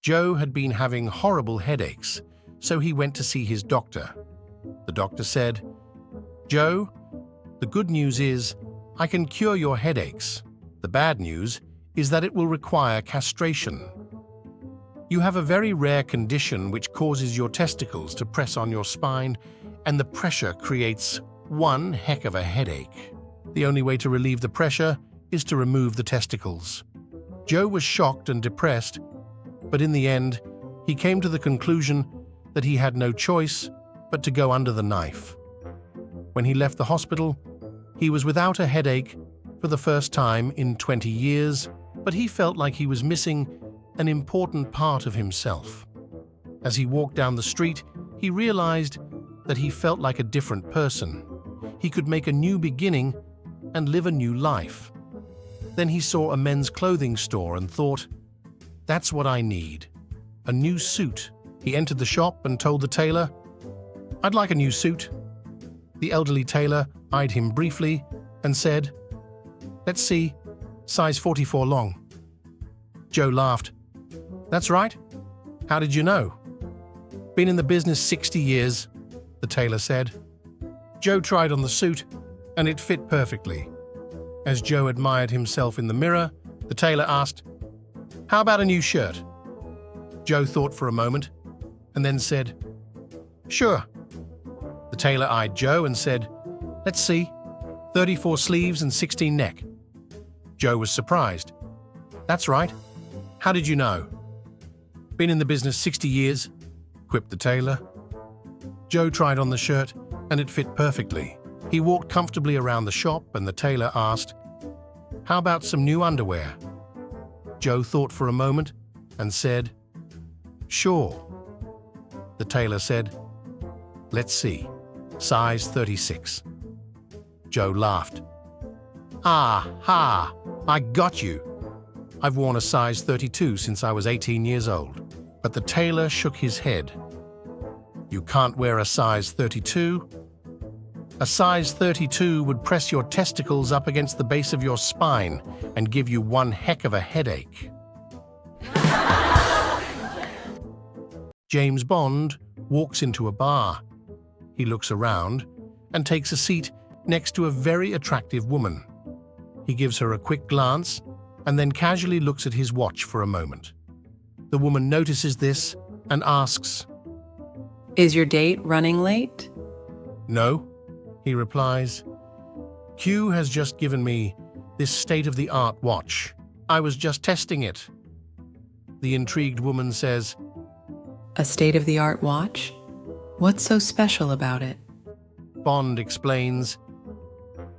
Joe had been having horrible headaches, so he went to see his doctor. The doctor said, "Joe, the good news is I can cure your headaches. The bad news is that it will require castration. You have a very rare condition which causes your testicles to press on your spine, and the pressure creates one heck of a headache. The only way to relieve the pressure is to remove the testicles." Joe was shocked and depressed, but in the end, he came to the conclusion that he had no choice but to go under the knife. When he left the hospital, he was without a headache for the first time in 20 years, but he felt like he was missing an important part of himself. As he walked down the street, he realized that he felt like a different person. He could make a new beginning and live a new life. Then he saw a men's clothing store and thought, "That's what I need, a new suit." He entered the shop and told the tailor, "I'd like a new suit." The elderly tailor eyed him briefly and said, "Let's see, size 44 long." Joe laughed. "That's right. How did you know?" "Been in the business 60 years, the tailor said. Joe tried on the suit, and it fit perfectly. As Joe admired himself in the mirror, the tailor asked, "How about a new shirt?" Joe thought for a moment, and then said, "Sure." The tailor eyed Joe and said, "Let's see, 34 sleeves and 16 neck." Joe was surprised. "That's right. How did you know?" "Been in the business 60 years, quipped the tailor. Joe tried on the shirt, and it fit perfectly. He walked comfortably around the shop, and the tailor asked, "How about some new underwear?" Joe thought for a moment and said, "Sure." The tailor said, "Let's see, size 36. Joe laughed. "Ah, ha, I got you. I've worn a size 32 since I was 18 years old." But the tailor shook his head. "You can't wear a size 32. A size 32 would press your testicles up against the base of your spine and give you one heck of a headache." James Bond walks into a bar. He looks around and takes a seat next to a very attractive woman. He gives her a quick glance and then casually looks at his watch for a moment. The woman notices this and asks, "Is your date running late?" "No," he replies. "Q has just given me this state-of-the-art watch. I was just testing it." The intrigued woman says, "A state-of-the-art watch? What's so special about it?" Bond explains,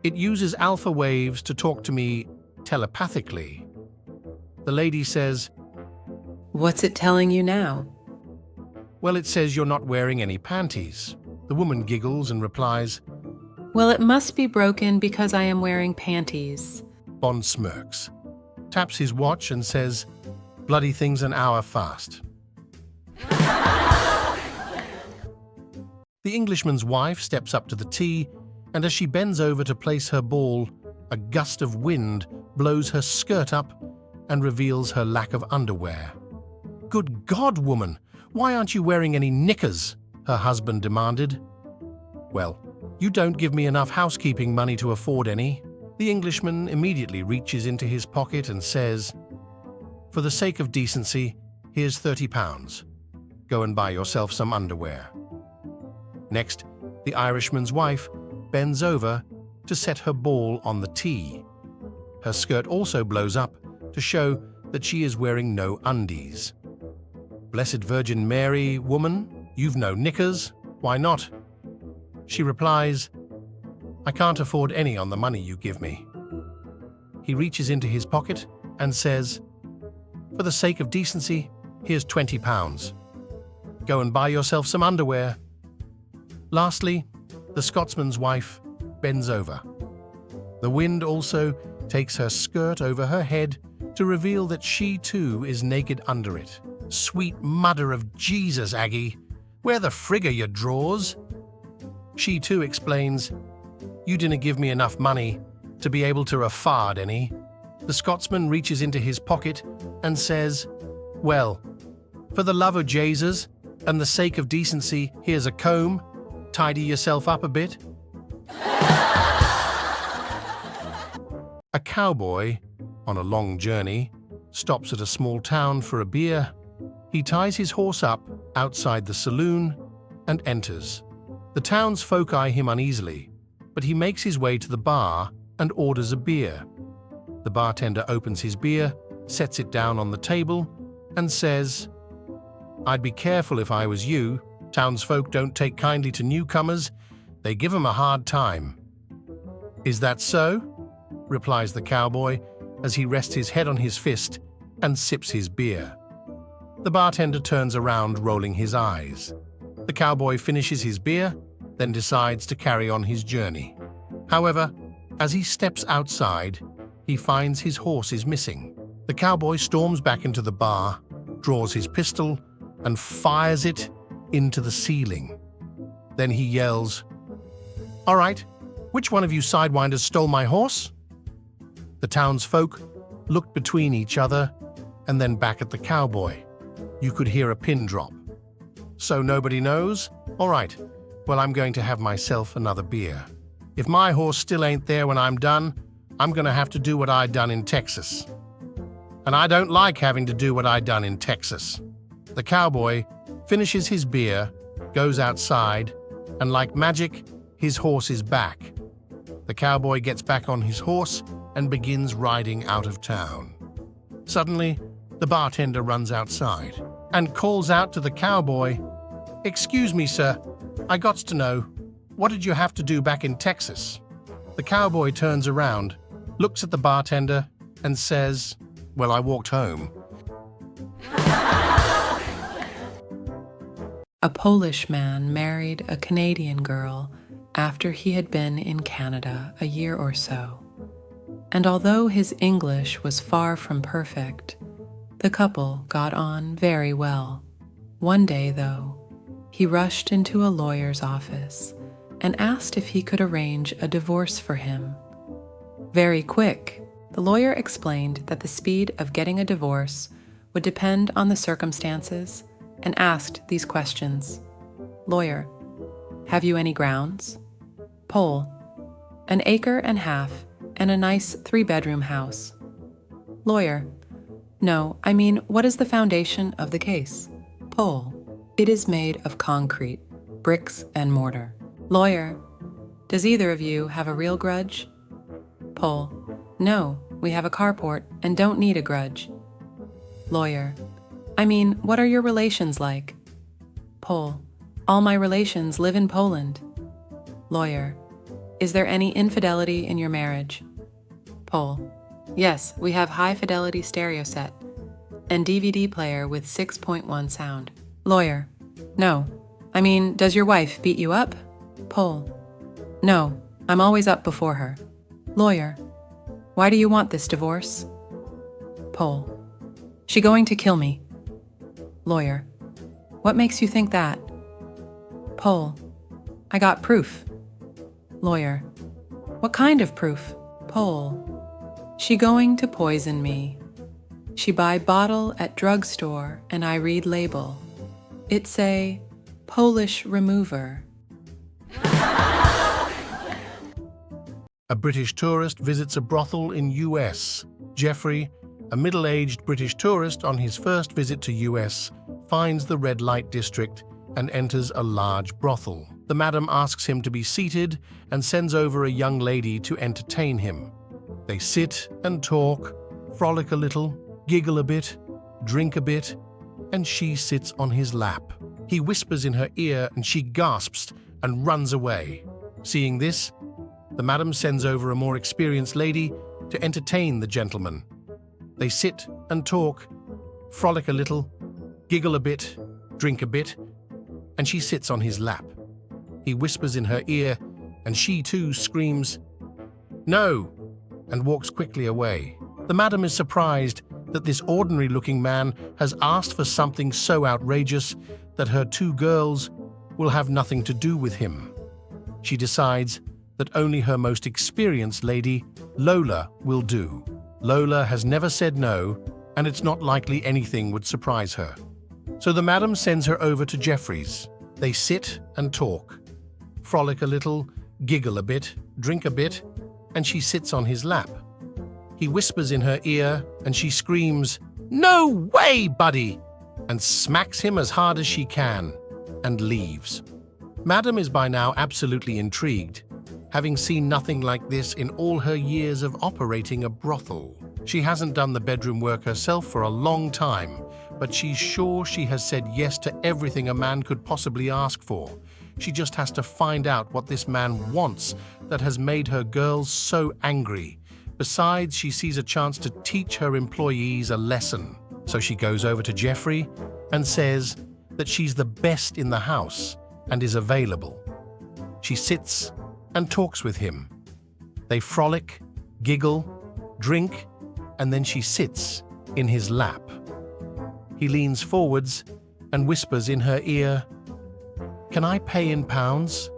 "It uses alpha waves to talk to me telepathically." The lady says, "What's it telling you now?" "Well, it says you're not wearing any panties." The woman giggles and replies, "Well, it must be broken because I am wearing panties." Bond smirks, taps his watch and says, "Bloody thing's an hour fast." The Englishman's wife steps up to the tee, and as she bends over to place her ball, a gust of wind blows her skirt up and reveals her lack of underwear. "Good God, woman, why aren't you wearing any knickers?" her husband demanded. "Well, you don't give me enough housekeeping money to afford any." The Englishman immediately reaches into his pocket and says, "For the sake of decency, here's £30. Go and buy yourself some underwear." Next, the Irishman's wife bends over to set her ball on the tee. Her skirt also blows up to show that she is wearing no undies. "Blessed Virgin Mary, woman, you've no knickers. Why not?" She replies, "I can't afford any on the money you give me." He reaches into his pocket and says, "For the sake of decency, here's £20. Go and buy yourself some underwear." Lastly, the Scotsman's wife bends over. The wind also takes her skirt over her head to reveal that she too is naked under it. "Sweet mother of Jesus, Aggie, where the frig are your drawers?" She too explains, "You didn't give me enough money to be able to afford any." The Scotsman reaches into his pocket and says, "Well, For the love of Jesus and the sake of decency, here's a comb. Tidy yourself up a bit. A cowboy, on a long journey, stops at a small town for a beer. He ties his horse up outside the saloon and enters. The townsfolk eye him uneasily, but he makes his way to the bar and orders a beer. The bartender opens his beer, sets it down on the table, and says, "I'd be careful if I was you. Townsfolk don't take kindly to newcomers. They give 'em a hard time." "Is that so?" replies the cowboy as he rests his head on his fist and sips his beer. The bartender turns around, rolling his eyes. The cowboy finishes his beer, then decides to carry on his journey. However, as he steps outside, he finds his horse is missing. The cowboy storms back into the bar, draws his pistol, and fires it into the ceiling. Then he yells, "All right, which one of you sidewinders stole my horse?" The townsfolk looked between each other and then back at the cowboy. You could hear a pin drop. "So nobody knows? All right, well, I'm going to have myself another beer. If my horse still ain't there when I'm done, I'm going to have to do what I done in Texas. And I don't like having to do what I done in Texas." The cowboy finishes his beer, goes outside, and like magic, his horse is back. The cowboy gets back on his horse and begins riding out of town. Suddenly, the bartender runs outside and calls out to the cowboy, "Excuse me, sir, I gots to know, what did you have to do back in Texas?" The cowboy turns around, looks at the bartender, and says, "Well, I walked home." A Polish man married a Canadian girl after he had been in Canada a year or so. And although his English was far from perfect, the couple got on very well. One day, though, he rushed into a lawyer's office and asked if he could arrange a divorce for him. Very quick, the lawyer explained that the speed of getting a divorce would depend on the circumstances and asked these questions. Lawyer: "Have you any grounds?" Pole: "An acre and half and a nice 3-bedroom house." Lawyer: "No, I mean, what is the foundation of the case?" Pole: "It is made of concrete, bricks and mortar." Lawyer: "Does either of you have a real grudge?" Pole: "No, we have a carport and don't need a grudge." Lawyer: "I mean, what are your relations like?" Pole: "All my relations live in Poland." Lawyer: "Is there any infidelity in your marriage?" Pole: "Yes, we have high-fidelity stereo set and DVD player with 6.1 sound." Lawyer: "No. I mean, does your wife beat you up?" Pole: "No, I'm always up before her." Lawyer: "Why do you want this divorce?" Pole: "She going to kill me." Lawyer: "What makes you think that?" Pole: "I got proof." Lawyer: "What kind of proof?" Pole: "She going to poison me. She buy bottle at drugstore and I read label. It say, Polish remover." A British tourist visits a brothel in US. Jeffrey, a middle-aged British tourist on his first visit to US, finds the red light district and enters a large brothel. The madam asks him to be seated and sends over a young lady to entertain him. They sit and talk, frolic a little, giggle a bit, drink a bit, and she sits on his lap. He whispers in her ear and she gasps and runs away. Seeing this, the madam sends over a more experienced lady to entertain the gentleman. They sit and talk, frolic a little, giggle a bit, drink a bit, and she sits on his lap. He whispers in her ear, and she too screams, "No!" and walks quickly away. The madam is surprised that this ordinary-looking man has asked for something so outrageous that her 2 girls will have nothing to do with him. She decides that only her most experienced lady, Lola, will do. Lola has never said no, and it's not likely anything would surprise her. So the madam sends her over to Jeffrey's. They sit and talk, frolic a little, giggle a bit, drink a bit, and she sits on his lap. He whispers in her ear, and she screams, "No way, buddy!" and smacks him as hard as she can, and leaves. Madam is by now absolutely intrigued, having seen nothing like this in all her years of operating a brothel. She hasn't done the bedroom work herself for a long time, but she's sure she has said yes to everything a man could possibly ask for. She just has to find out what this man wants that has made her girls so angry. Besides, she sees a chance to teach her employees a lesson. So she goes over to Jeffrey and says that she's the best in the house and is available. She sits and talks with him. They frolic, giggle, drink, and then she sits in his lap. He leans forwards and whispers in her ear, "Can I pay in pounds?"